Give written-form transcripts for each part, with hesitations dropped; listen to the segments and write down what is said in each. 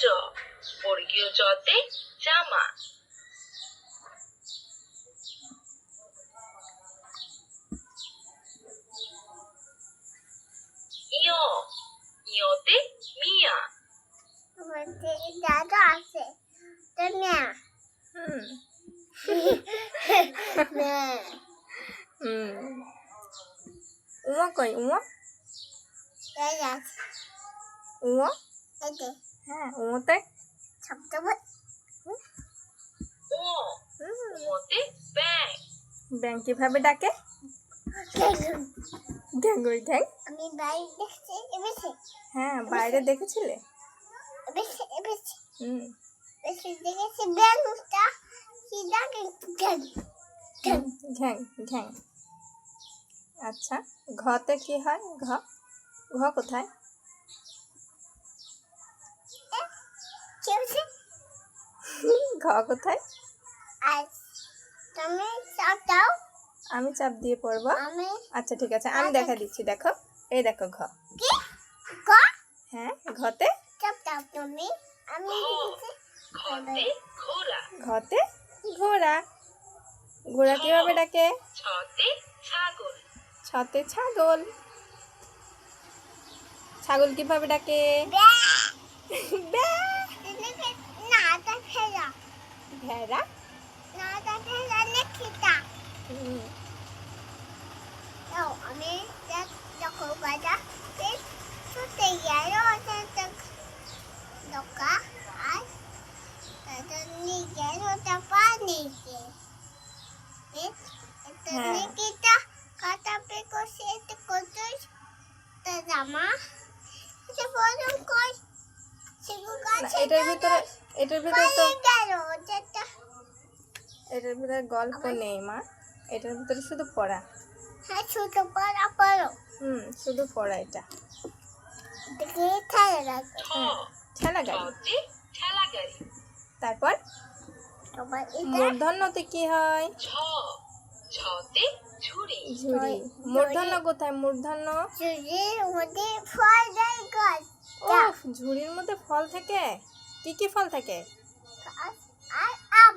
জ বর্গীয় জতে জামা। ইয় ইয়তে মিয়া। দাদা আছে মিয়া। উমা কই উমা? উমা? হ্যাঁ উমোতে ওতে ব্যাং। ব্যাং কিভাবে ডাকে? ঢ্যাঙ্গই ঢ্যাং। আমি বাইরে দেখছি এবেছে হ্যাঁ বাইরে দেখেছিলে? এবেছে এবেছে হুম এবেছে দেখেছি ব্যাংকটা কি ডাকে ঢ্যাং ঢ্যাং। ঘ্যাং ঘ্যাং। আচ্ছা ঘতে কি হয়? ঘ ঘ কোথায়? কি হচ্ছে? ঘ কোথায়? আর তুমি চাপ দাও। আমি চাপ দিয়ে পড়বো। আমি আচ্ছা ঠিক আছে আমি দেখা দিচ্ছি, দেখো এই দেখো ঘ। কি ক হ্যাঁ ঘতে চাপ দাও তুমি। আমি দেখেছি ঘতে ঘোড়া। ঘতে ঘোড়া। ঘোড়া কিভাবে ডাকে? ছতে ছাগল। ছতে ছাগল। ছাগল কিভাবে ডাকে? ব্যাঁ। নাটা ফেলা ভেড়া। নাটা ফেলা লেখিতা হুম, আমি দেখো বাজা শুতে গেল দোকা আর তাদের নিয়ে গেল ওটা পানিতে এটা হ্যাঁ। নিকিতা কাটা পেকোসে এটা কতই তা জামা এটা বলুন কই সেগু না, গাছে এটার ভিতরে তো গেল যেটা এটার ভিতরে গল্প নেই মা, এটার ভিতরে শুধু পড়া। হ্যাঁ ছোট পড়া পড়ো শুধু পড়া এটা। দেখে খেলে রাখো ঠ ঠেলা গাড়ি। ছতে ঠেলা গাড়ি। তারপর তোমার এটা মূর্ধন্যতে কি হয়? ছ ছতে ঝুড়ি। ঝুড়ি। মূর্ধন্য কোথায়? মূর্ধন্য চুরির মধ্যে ফল দেয় গাছ ওফ, ঝুড়ির মধ্যে ফল থাকে? কি কি ফল থাকে? আর আম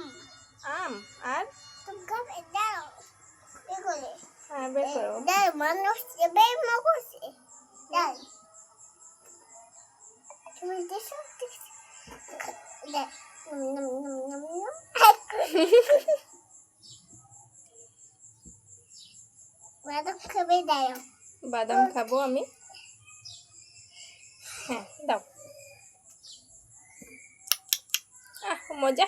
আম আর তুমি দাও এগুলো হ্যাঁ বের করো। দাও মানুষ বের মগছে দাও তুমি দেখো দাও বাদাম খাবে দাও বাদাম খাবো আমি। হ্যাঁ দাও। মজা,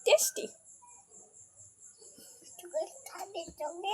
টেস্টি। খাবে তুমি